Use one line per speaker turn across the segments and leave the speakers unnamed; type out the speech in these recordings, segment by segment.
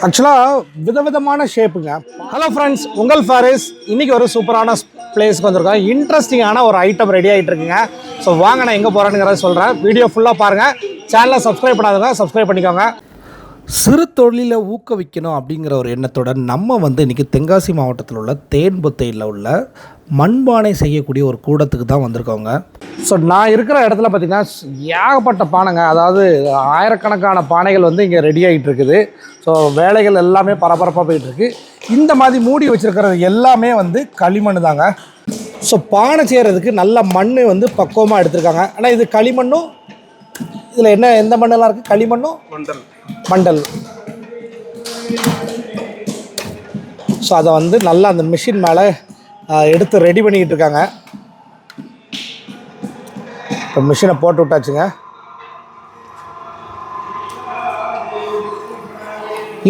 ஆக்சுவலாக விதவிதமான ஷேப்புங்க. Hello friends, உங்கள் ஃபாரிஸ் இன்றைக்கி ஒரு சூப்பரான பிளேஸ்க்கு வந்திருக்கோம். இன்ட்ரெஸ்டிங்கான ஒரு ஐட்டம் ரெடி ஆகிட்டு இருக்குங்க. ஸோ வாங்க நான் எங்கே போகிறேனுங்கிறத சொல்கிறேன். வீடியோ ஃபுல்லாக பாருங்கள். சேனலை சப்ஸ்கிரைப் பண்ணாதவங்க சப்ஸ்கிரைப் பண்ணிக்கோங்க. சிறு தொழிலை ஊக்குவிக்கணும் அப்படிங்கிற ஒரு எண்ணத்தோட நம்ம இன்றைக்கி தென்காசி மாவட்டத்தில் உள்ள தேன்புத்தையில் உள்ள மண்பானை செய்யக்கூடிய ஒரு கூடத்துக்கு தான் வந்திருக்கோங்க. ஸோ நான் இருக்கிற இடத்துல பார்த்திங்கன்னா ஏகப்பட்ட பானைங்க, அதாவது ஆயிரக்கணக்கான பானைகள் இங்கே ரெடி ஆகிட்டு இருக்குது. ஸோ வேலைகள் எல்லாமே பரபரப்பாக போயிட்டுருக்கு. இந்த மாதிரி மூடி வச்சுருக்கிறது எல்லாமே களிமண் தாங்க. ஸோ பானை செய்கிறதுக்கு நல்ல மண் பக்குவமாக எடுத்திருக்காங்க. ஆனால் இது களிமண்ணும், இதில் என்ன எந்த மண்ணெல்லாம் இருக்குது? களிமண்ணும் மண்டல். ஸோ அதை நல்லா அந்த மிஷின் மேலே எடுத்து ரெடி பண்ணிக்கிட்டு இருக்காங்க. இப்போ மிஷினை போட்டு விட்டாச்சுங்க.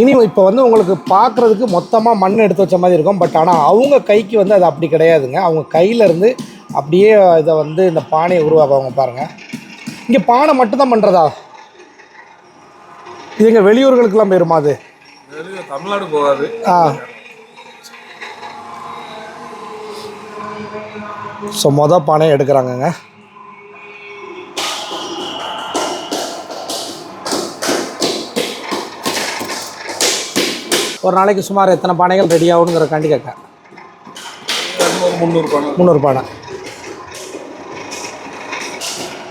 இனி இப்போ உங்களுக்கு பார்க்குறதுக்கு மொத்தமாக மண் எடுத்து வச்ச மாதிரி இருக்கும். பட் ஆனால் அவங்க கைக்கு அது அப்படி கிடையாதுங்க. அவங்க கையிலேருந்து அப்படியே இதை இந்த பானையை உருவாக்குவாங்க. பாருங்கள், இங்கே பானை மட்டும்தான் பண்ணுறதா? இது எங்கள் வெளியூர்களுக்கெல்லாம் போயிருமா? அது
தமிழ்நாடு போகாது.
ஸோ மொதல் பானையை எடுக்கிறாங்கங்க. ஒரு நாளைக்கு சுமார் எத்தனை பானைகள் ரெடி ஆகுங்கிற காண்டி கேட்க? 300 பானை.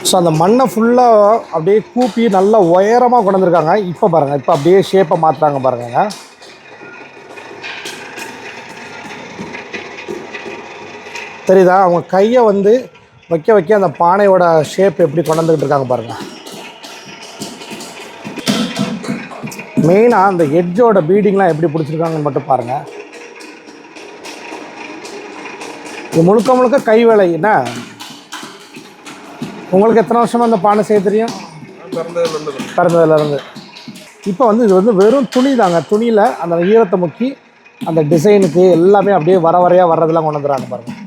ஸோ அந்த மண்ணை ஃபுல்லாக அப்படியே கூப்பி நல்லா உயரமாக கொண்டு வந்திருக்காங்க. இப்போ பாருங்கள், இப்போ அப்படியே ஷேப்பை மாற்றுறாங்க பாருங்க. தெரியுதா? அவங்க கையை வைக்க வைக்க அந்த பானையோட ஷேப் எப்படி கொண்டு வந்துக்கிட்டு இருக்காங்க பாருங்கள். மெயினாக அந்த எட்ஜோட பீடிங்லாம் எப்படி பிடிச்சிருக்காங்கன்னு மட்டும் பாருங்கள். இது முழுக்க முழுக்க கை வேலை. என்ன உங்களுக்கு எத்தனை வருஷமாக அந்த பானை செய்ய தெரியும்? பிறந்ததுலேருந்து. இப்போ இது வெறும் துணி தாங்க. துணியில் அந்த ஈரத்தை முக்கி அந்த டிசைனுக்கு எல்லாமே அப்படியே வரையாக வர்றதெல்லாம் கொண்டு வந்துடுறாங்க பாருங்கள்.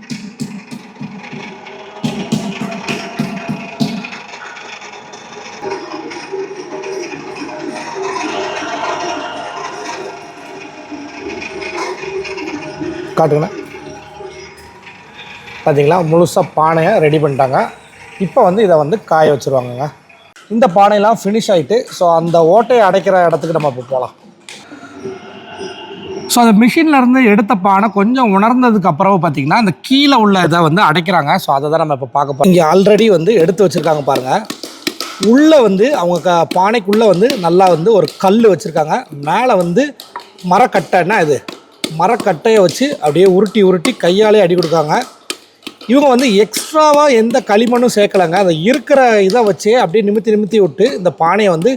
காட்டுங்கண்ணா, பார்த்தீங்களா? முழுசாக பானையை ரெடி பண்ணிட்டாங்க. இப்போ இதை காய வச்சுருவாங்கங்க. இந்த பானையெல்லாம் ஃபினிஷ் ஆகிட்டு, ஸோ அந்த ஓட்டையை அடைக்கிற இடத்துக்கு நம்ம இப்போ போகலாம். ஸோ அந்த மிஷின்லேருந்து எடுத்த பானை கொஞ்சம் உணர்ந்ததுக்கு அப்புறம் பார்த்திங்கன்னா அந்த கீழே உள்ள இதை அடைக்கிறாங்க. ஸோ அதை தான் நம்ம இப்போ பார்க்க போகிறோம். இங்கே ஆல்ரெடி எடுத்து வச்சுருக்காங்க பாருங்கள். உள்ளே அவங்க பானைக்குள்ளே நல்லா ஒரு கல் வச்சுருக்காங்க. மேலே மரக்கட்டைன்னா இது மரக்கட்டையை வச்சு அப்படியே உருட்டி உருட்டி கையாலே அடி கொடுக்காங்க. இவங்க எக்ஸ்ட்ராவாக எந்த களிமண்ணும் சேர்க்கலைங்க. அதை இருக்கிற இதை வச்சே அப்படியே நிமித்தி விட்டு இந்த பானையை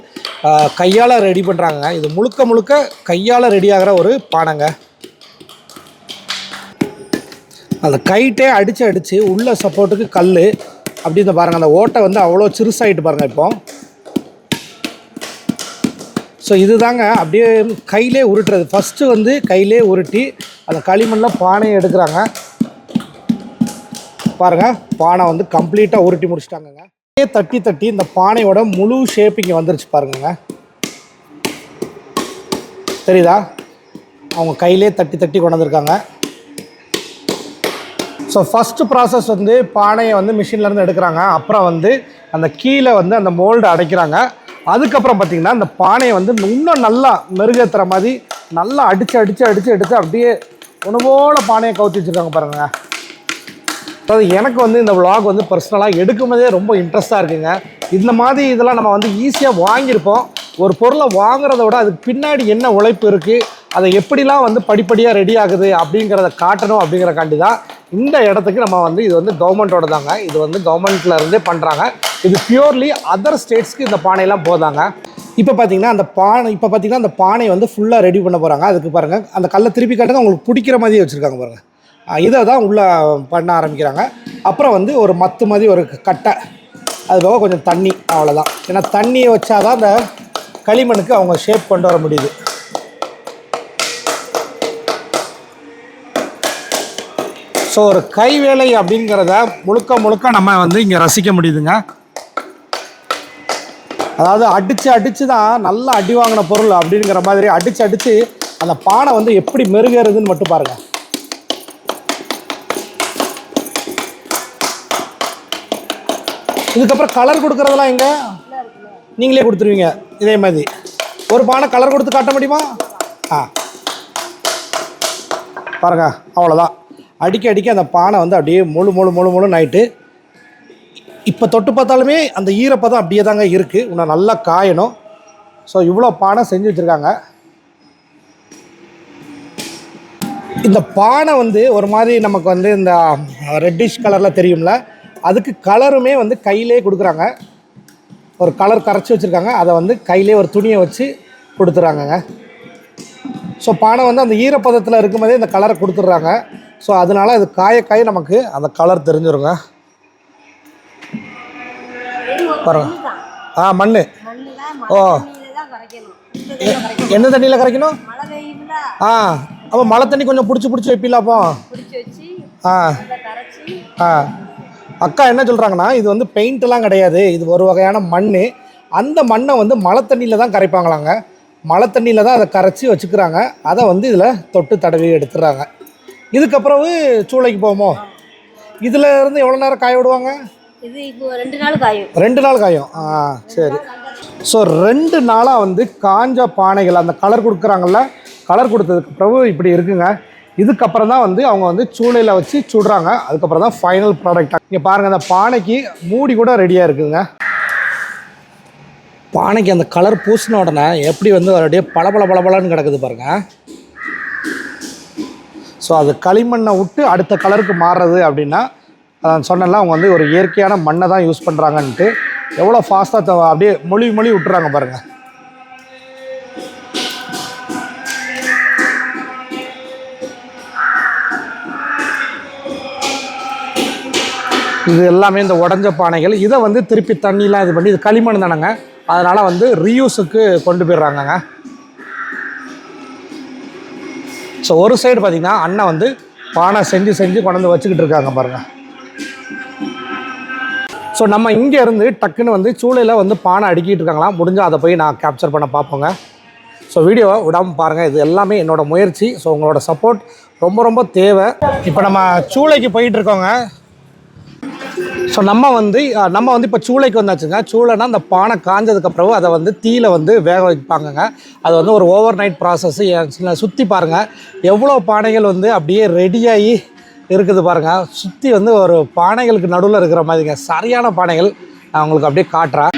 கையால் ரெடி பண்ணுறாங்க. இது முழுக்க முழுக்க கையால் ரெடி ஆகிற ஒரு பானைங்க. அந்த கைட்டே அடித்து உள்ள சப்போர்ட்டுக்கு கல் அப்படி இந்த பாருங்கள். அந்த ஓட்டை அவ்வளோ சிறுசாகிட்டு பாருங்கள் இப்போ. ஸோ இது தாங்க அப்படியே கையிலே உருட்டுறது. ஃபஸ்ட்டு கையிலே உருட்டி அந்த களிமண்ணில் பானையை எடுக்கிறாங்க. பாருங்கள், பானை கம்ப்ளீட்டாக உருட்டி முடிச்சிட்டாங்கங்க. தட்டி தட்டி இந்த பானையோட முழு ஷேப் இங்கே வந்துருச்சு பாருங்கங்க. தெரியுதா? அவங்க கையிலே தட்டி தட்டி கொண்டு வந்திருக்காங்க. ஸோ ஃபஸ்ட்டு ப்ராசஸ் பானையை மிஷின்லேருந்து எடுக்கிறாங்க. அப்புறம் அந்த கீழே அந்த மோல்டு அடைக்கிறாங்க. அதுக்கப்புறம் பார்த்திங்கன்னா அந்த பானையை இன்னும் நல்லா மெருகேற்றுற மாதிரி நல்லா அடித்து அப்படியே உணவோட பானையை கவுத்தி வச்சுருக்காங்க பாருங்கள். அதாவது எனக்கு இந்த விலாக் பர்சனலாக எடுக்கும்போதே ரொம்ப இன்ட்ரெஸ்ட்டாக இருக்குங்க. இந்த மாதிரி இதெல்லாம் நம்ம ஈஸியாக வாங்கியிருப்போம். ஒரு பொருளை வாங்குறத விட அதுக்கு பின்னாடி என்ன உழைப்பு இருக்குது, அதை எப்படிலாம் படிப்படியாக ரெடி ஆகுது அப்படிங்கிறத காட்டணும் அப்படிங்கிறக்காண்டி தான் இந்த இடத்துக்கு நம்ம இது கவர்மெண்ட்டோட தாங்க. இது கவர்மெண்ட்டில் இருந்தே பண்ணுறாங்க. இது பியூர்லி அதர் ஸ்டேட்ஸ்க்கு இந்த பானையெல்லாம் போதாங்க. இப்போ பார்த்தீங்கன்னா அந்த பானை ஃபுல்லாக ரெடி பண்ண போகிறாங்க. அதுக்கு பாருங்கள், அந்த கல்லை திருப்பி காட்டுங்க. உங்களுக்கு பிடிக்கிற மாதிரியே வச்சுருக்காங்க பாருங்கள். இதை தான் உள்ளே பண்ண ஆரம்பிக்கிறாங்க. அப்புறம் ஒரு மத்து மாதிரி ஒரு கட்டை, அது போக கொஞ்சம் தண்ணி, அவ்வளோதான். ஏன்னா தண்ணியை வச்சா தான் அந்த களிமண்ணுக்கு அவங்க ஷேப் கொண்டு வர முடியுது. ஸோ ஒரு கைவேலை அப்படிங்கிறத முழுக்க முழுக்க நம்ம இங்கே ரசிக்க முடியுதுங்க. அதாவது அடித்து தான் நல்லா அடி வாங்கின பொருள் அப்படிங்கிற மாதிரி அடித்து அந்த பானை வந்து எப்படி மெருகேறுதுன்னு மட்டும் பாருங்கள். இதுக்கப்புறம் கலர் கொடுக்குறதெல்லாம் எங்கே நீங்களே கொடுத்துருவீங்க? இதே மாதிரி ஒரு பானை கலர் கொடுத்து காட்ட முடியுமா? பாருங்க, அவ்வளோதான். அடிக்க அந்த பானை வந்து அப்படியே முழுன்னு ஆயிட்டு இப்போ தொட்டு பார்த்தாலுமே அந்த ஈரப்பதம் அப்படியே தாங்க இருக்குது. இன்னும் நல்லா காயணும். ஸோ இவ்வளோ பானை செஞ்சு வச்சுருக்காங்க. இந்த பானை வந்து ஒரு மாதிரி நமக்கு வந்து இந்த ரெட்டிஷ் கலரில் தெரியும்ல, அதுக்கு கலருமே வந்து கையிலே கொடுக்குறாங்க. ஒரு கலர் கரைச்சி வச்சுருக்காங்க, அதை வந்து கையிலே ஒரு துணியை வச்சு கொடுத்துட்றாங்கங்க. ஸோ பானை வந்து அந்த ஈரப்பதத்தில் இருக்கும்போதே இந்த கலரை கொடுத்துட்றாங்க. ஸோ அதனால அது காய நமக்கு அந்த கலர் தெரிஞ்சிருங்க. பாருங்க. மண். ஓ, என்ன தண்ணியில் கரைக்கணும்? அப்போ மழை தண்ணி கொஞ்சம் பிடிச்சி வைப்பீங்களா? அப்போ அக்கா என்ன சொல்கிறாங்கன்னா, இது வந்து பெயிண்ட்லாம் கிடையாது, இது ஒரு வகையான மண். அந்த மண்ணை வந்து மழை தண்ணியில் தான் கரைப்பாங்களாங்க. மழை தண்ணியில் தான் அதை கரைச்சி வச்சுக்கிறாங்க. அதை வந்து இதில் தொட்டு தடவி எடுத்துடுறாங்க. இதுக்கப்புறம் சூளைக்கு போவோமோ? இதில் இருந்து எவ்வளோ நேரம் காய விடுவாங்க?
இது இப்போ 2 நாள் காயும்.
2 நாள் காயும். சரி. ஸோ 2 நாளாக வந்து காஞ்ச பானைகள் அந்த கலர் கொடுக்குறாங்கல்ல, கலர் கொடுத்ததுக்கப்புறம் இப்படி இருக்குங்க. இதுக்கப்புறம் தான் வந்து அவங்க வந்து சூளையில் வச்சு சுடுறாங்க. அதுக்கப்புறம் தான் ஃபைனல் ப்ராடக்டாக. இங்கே பாருங்கள், அந்த பானைக்கு மூடி கூட ரெடியாக இருக்குதுங்க. பானைக்கு அந்த கலர் பூசின உடனே எப்படி வந்து அப்படியே பளபளன்னு கிடக்குது பாருங்கள். ஸோ அது களிமண்ணை விட்டு அடுத்த கலருக்கு மாறுறது அப்படின்னா, சொன்னல அவங்க வந்து ஒரு இயற்கையான மண்ணை தான் யூஸ் பண்ணுறாங்கன்ட்டு எவ்வளோ ஃபாஸ்ட்டாக அப்படியே மொழி விட்டுறாங்க பாருங்கள். இது எல்லாமே இந்த உடஞ்ச பானைகள். இதை வந்து திருப்பி தண்ணிலாம் இது பண்ணி, இது களிமண் தானேங்க, அதனால் வந்து ரீயூஸுக்கு கொண்டு போயிடுறாங்கங்க. ஸோ ஒரு சைடு பார்த்திங்கன்னா அண்ணன் வந்து பானை செஞ்சு கொண்டு வந்து வச்சுக்கிட்டு இருக்காங்க பாருங்கள். ஸோ நம்ம இங்கே இருந்து டக்குன்னு வந்து சூளையில் வந்து பானை அடுக்கிட்டு இருக்காங்களா, முடிஞ்சால் அதை போய் நான் கேப்சர் பண்ண பார்ப்போங்க. ஸோ வீடியோவை விடாமல் பாருங்கள். இது எல்லாமே என்னோடய முயற்சி. ஸோ உங்களோட சப்போர்ட் ரொம்ப தேவை. இப்போ நம்ம சூளைக்கு போயிட்டுருக்கோங்க. ஸோ நம்ம வந்து இப்போ சூளைக்கு வந்தாச்சுங்க. சூளைனா அந்த பானை காஞ்சதுக்கப்புறம் அதை வந்து தீயில் வந்து வேக வைப்பாங்கங்க. அது வந்து ஒரு ஓவர் நைட் ப்ராசஸ்ஸு. சுற்றி பாருங்கள் எவ்வளோ பானைகள் வந்து அப்படியே ரெடியாகி இருக்குது பாருங்கள். சுற்றி வந்து ஒரு பானைகளுக்கு நடுவில் இருக்கிற மாதிரிங்க, சரியான பானைகள். நான் உங்களுக்கு அப்படியே காட்டுறேன்.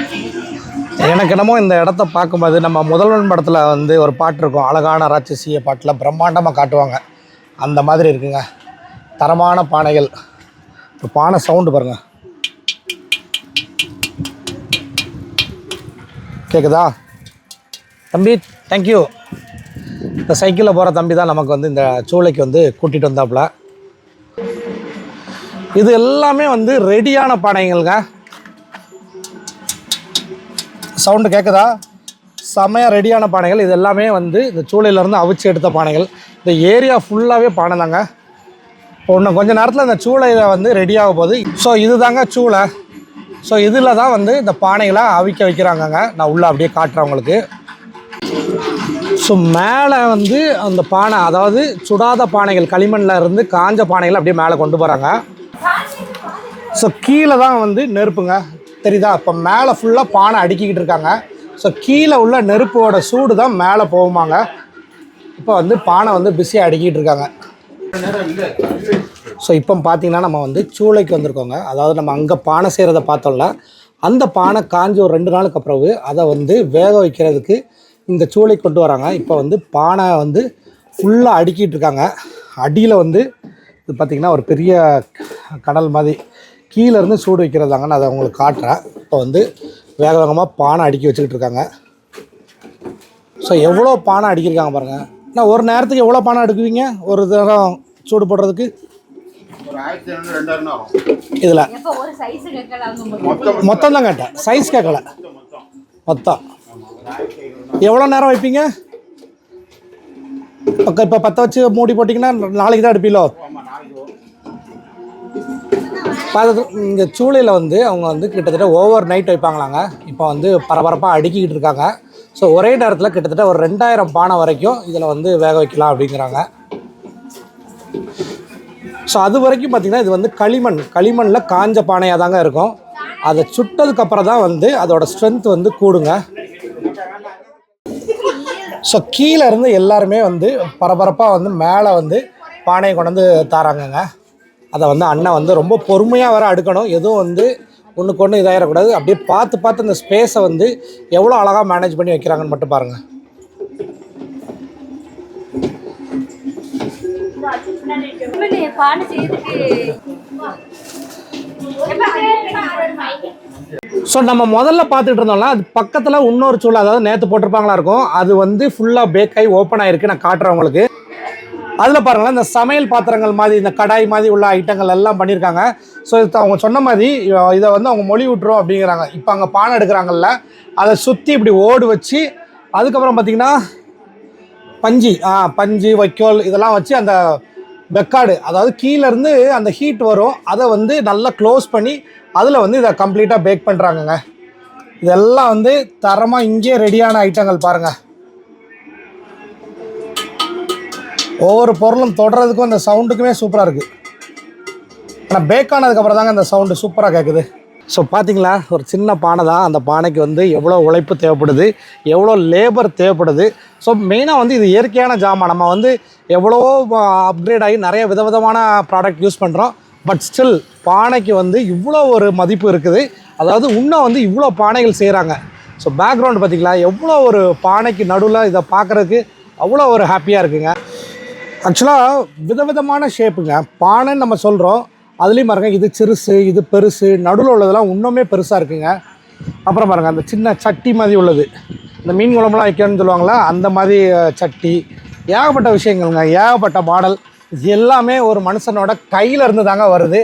எனக்கு என்னமோ இந்த இடத்த பார்க்கும்போது நம்ம முதல்வன் படத்தில் வந்து ஒரு பாட்டு இருக்கும், அழகான ராட்சசிய பாட்டில் பிரம்மாண்டமாக காட்டுவாங்க, அந்த மாதிரி இருக்குங்க. தரமான பானைகள். இப்போ பானை சவுண்டு பாருங்கள், கேட்குதா தம்பி? தேங்க்யூ. இந்த சைக்கிளில் போகிற தம்பி தான் நமக்கு வந்து இந்த சூளைக்கு வந்து கூட்டிகிட்டு வந்தாப்புல. இது எல்லாமே வந்து ரெடியான பானைகள்ங்க. சவுண்டு கேட்குதா? செமையாக ரெடியான பானைகள். இது எல்லாமே வந்து இந்த சூளையிலேருந்து அவிச்சு எடுத்த பானைகள். இந்த ஏரியா ஃபுல்லாகவே பானை தாங்க. இன்னும் கொஞ்சம் நேரத்தில் இந்த சூளையில் வந்து ரெடியாக போகுது. ஸோ இது தாங்க சூளை. ஸோ இதில் தான் வந்து இந்த பானைகளை அவிக்க வைக்கிறாங்கங்க. நான் உள்ளே அப்படியே காட்டுறேன் உங்களுக்கு. ஸோ மேலே வந்து அந்த பானை, அதாவது சுடாத பானைகள், களிமண்ணில் இருந்து காஞ்ச பானைகள் அப்படியே மேலே கொண்டு போகிறாங்க. ஸோ கீழே தான் வந்து நெருப்புங்க, தெரியுதா? இப்போ மேலே ஃபுல்லாக பானை அடுக்கிக்கிட்டு இருக்காங்க. ஸோ கீழே உள்ள நெருப்போட சூடு தான் மேலே போகுமாங்க. இப்போ வந்து பானை வந்து பிஸியாக அடுக்கிட்டு இருக்காங்க. ஸோ இப்போ பார்த்தீங்கன்னா நம்ம வந்து சூளைக்கு வந்திருக்கோங்க. அதாவது நம்ம அங்கே பானை செய்கிறத பார்த்தோம்ல, அந்த பானை காஞ்சி ஒரு 2 நாளுக்கு அப்புறம் அதை வந்து வேக வைக்கிறதுக்கு இந்த சூளைக்கு கொண்டு வராங்க. இப்போ வந்து பானை வந்து ஃபுல்லாக அடுக்கிட்டு இருக்காங்க. அடியில் வந்து இது பார்த்திங்கன்னா ஒரு பெரிய கடல் மாதிரி கீழேருந்து சூடு வைக்கிறதாங்க. நான் அதை உங்களுக்கு காட்டுறேன். இப்போ வந்து வேக வேகமாக பானை அடுக்கி வச்சுக்கிட்டு இருக்காங்க. ஸோ எவ்வளோ பானை அடிக்கிருக்காங்க பாருங்கள். நான் ஒரு நேரத்துக்கு எவ்வளோ பானை அடுக்குவீங்க ஒரு தரம் சூடு போடுறதுக்கு? இதில் மொத்தம் தான் கேட்டேன், சைஸ் கேட்கல. மொத்தம் எவ்வளோ நேரம் வைப்பீங்க? இப்போ 10 வச்சு மூடி போட்டிங்கன்னா நாளைக்கு தான் அடுப்பீங்களோ? பார்த்து இங்கே சூளையில் வந்து அவங்க வந்து கிட்டத்தட்ட ஓவர் நைட் வைப்பாங்களாங்க. இப்போ வந்து பரபரப்பாக அடுக்கிக்கிட்டு இருக்காங்க. ஸோ ஒரே நேரத்தில் கிட்டத்தட்ட ஒரு 2000 பானை வரைக்கும் இதில் வந்து வேக வைக்கலாம் அப்படிங்கிறாங்க. ஸோ அது வரைக்கும் பார்த்திங்கன்னா இது வந்து களிமண்ணில் காஞ்ச பானையாக தாங்க இருக்கும். அதை சுட்டதுக்கப்புறம் தான் வந்து அதோட ஸ்ட்ரென்த் வந்து கூடுங்க. ஸோ கீழே இருந்து எல்லாருமே வந்து பரபரப்பாக வந்து மேலே வந்து பானையை கொண்டு வந்து தாராங்கங்க. அதை வந்து அண்ணன் வந்து ரொம்ப பொறுமையாக வர அடுக்கணும். எதுவும் வந்து ஒன்றுக்கு ஒன்று இதாகிடக்கூடாது. அப்படியே பார்த்து இந்த ஸ்பேஸை வந்து எவ்வளோ அழகாக மேனேஜ் பண்ணி வைக்கிறாங்கன்னு மட்டும் பாருங்கள். ஸோ நம்ம முதல்ல பார்த்துட்டு இருந்தோம்னா அது பக்கத்தில் இன்னொரு சூளை, அதாவது நேற்று போட்டிருப்பாங்களா இருக்கும், அது வந்து ஃபுல்லாக பேக் ஆகி ஓப்பன் ஆகிருக்கு. நான் காட்டுறேன் உங்களுக்கு. அதில் பாருங்களேன், இந்த சமையல் பாத்திரங்கள் மாதிரி, இந்த கடாய் மாதிரி உள்ள ஐட்டங்கள் எல்லாம் பண்ணியிருக்காங்க. ஸோ அவங்க சொன்ன மாதிரி இதை வந்து அவங்க மொழி விட்டுரும் அப்படிங்கிறாங்க. இப்போ அங்கே பானை எடுக்கிறாங்கல்ல, அதை சுற்றி இப்படி ஓடு வச்சு அதுக்கப்புறம் பார்த்திங்கன்னா பஞ்சு வைக்கோல் இதெல்லாம் வச்சு அந்த வெக்காடு, அதாவது கீழேருந்து அந்த ஹீட் வரும், அதை வந்து நல்லா க்ளோஸ் பண்ணி அதில் வந்து இதை கம்ப்ளீட்டாக பேக் பண்ணுறாங்கங்க. இதெல்லாம் வந்து தரமாக இங்கேயே ரெடியான ஐட்டங்கள் பாருங்கள். ஒவ்வொரு பொருளும் தொடுறதுக்கும் அந்த சவுண்டுக்குமே சூப்பராக இருக்குது. ஆனால் பேக் ஆனதுக்கப்புறம் தாங்க அந்த சவுண்டு சூப்பராக கேட்குது. ஸோ பார்த்தீங்களா, ஒரு சின்ன பானை தான். அந்த பானைக்கு வந்து எவ்வளோ உழைப்பு தேவைப்படுது, எவ்வளோ லேபர் தேவைப்படுது. ஸோ மெயினாக வந்து இது இயற்கையான ஜாமான். நம்ம வந்து எவ்வளவோ அப்கிரேட் ஆகி நிறைய விதவிதமான ப்ராடக்ட் யூஸ் பண்ணுறோம். பட் ஸ்டில் பானைக்கு வந்து இவ்வளோ ஒரு மதிப்பு இருக்குது. அதாவது இன்னும் வந்து இவ்வளோ பானைகள் செய்கிறாங்க. ஸோ பேக்ரவுண்டு பார்த்திங்களா, எவ்வளோ ஒரு பானைக்கு நடுவில் இதை பார்க்குறதுக்கு அவ்வளோ ஒரு ஹாப்பியாக இருக்குங்க. ஆக்சுவலாக விதவிதமான ஷேப்புங்க பானைன்னு நம்ம சொல்கிறோம். அதுலேயும் பாருங்கள், இது சிறுசு, இது பெருசு, நடுவில் உள்ளதெல்லாம் இன்னுமே பெருசாக இருக்குங்க. அப்புறம் பாருங்கள், அந்த சின்ன சட்டி மாதிரி உள்ளது, இந்த மீன் குழம்புலாம் வைக்கணும்னு சொல்லுவாங்களா, அந்த மாதிரி சட்டி, ஏகப்பட்ட விஷயங்கள்ங்க, ஏகப்பட்ட மாடல். இது எல்லாமே ஒரு மனுஷனோட கையில் இருந்து தாங்க வருது.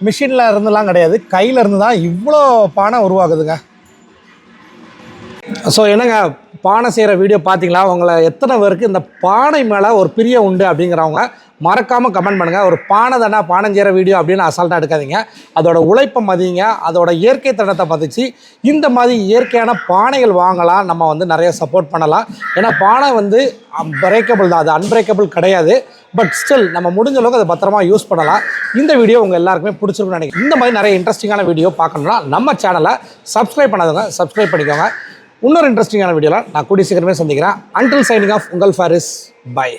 மிஷினில் இருந்துலாம் கிடையாது, கையில் இருந்து தான் இவ்வளோ பானை உருவாகுதுங்க. ஸோ என்னங்க, பானை செய்கிற வீடியோ பார்த்தீங்களா? உங்களை எத்தனை பேருக்கு இந்த பானை மேலே ஒரு பிரியம் உண்டு அப்படிங்கிறவங்க மறக்காமல் கமெண்ட் பண்ணுங்கள். ஒரு பானை தானே, பானை செய்கிற வீடியோ அப்படின்னு அசால்ட்டாக எடுக்காதீங்க. அதோட உழைப்பை மதிங்க, அதோட இயற்கை தனத்தை மதித்து இந்த மாதிரி இயற்கையான பானைகள் வாங்கலாம். நம்ம வந்து நிறைய சப்போர்ட் பண்ணலாம். ஏன்னா பானை வந்து பிரேக்கபிள் தான், அது அன்பிரேக்கபிள் கிடையாது. பட் ஸ்டில் நம்ம முடிஞ்ச அளவுக்கு அதை பத்திரமா யூஸ் பண்ணலாம். இந்த வீடியோ உங்கள் எல்லாருக்குமே பிடிச்சிருக்குன்னு நினைக்கிறேன். இந்த மாதிரி நிறைய இன்ட்ரெஸ்டிங்கான வீடியோ பார்க்கணும்னா நம்ம சேனலை சப்ஸ்கிரைப் பண்ணாதவங்க சப்ஸ்கிரைப் பண்ணிக்கோங்க. இன்னொரு இன்ட்ரெஸ்டிங்கான வீடியோவில் நான் கூடிய சீக்கிரமே சந்திக்கிறேன். அன்டில் சைனிங் ஆஃப், உங்கள் ஃபாரிஸ். பை.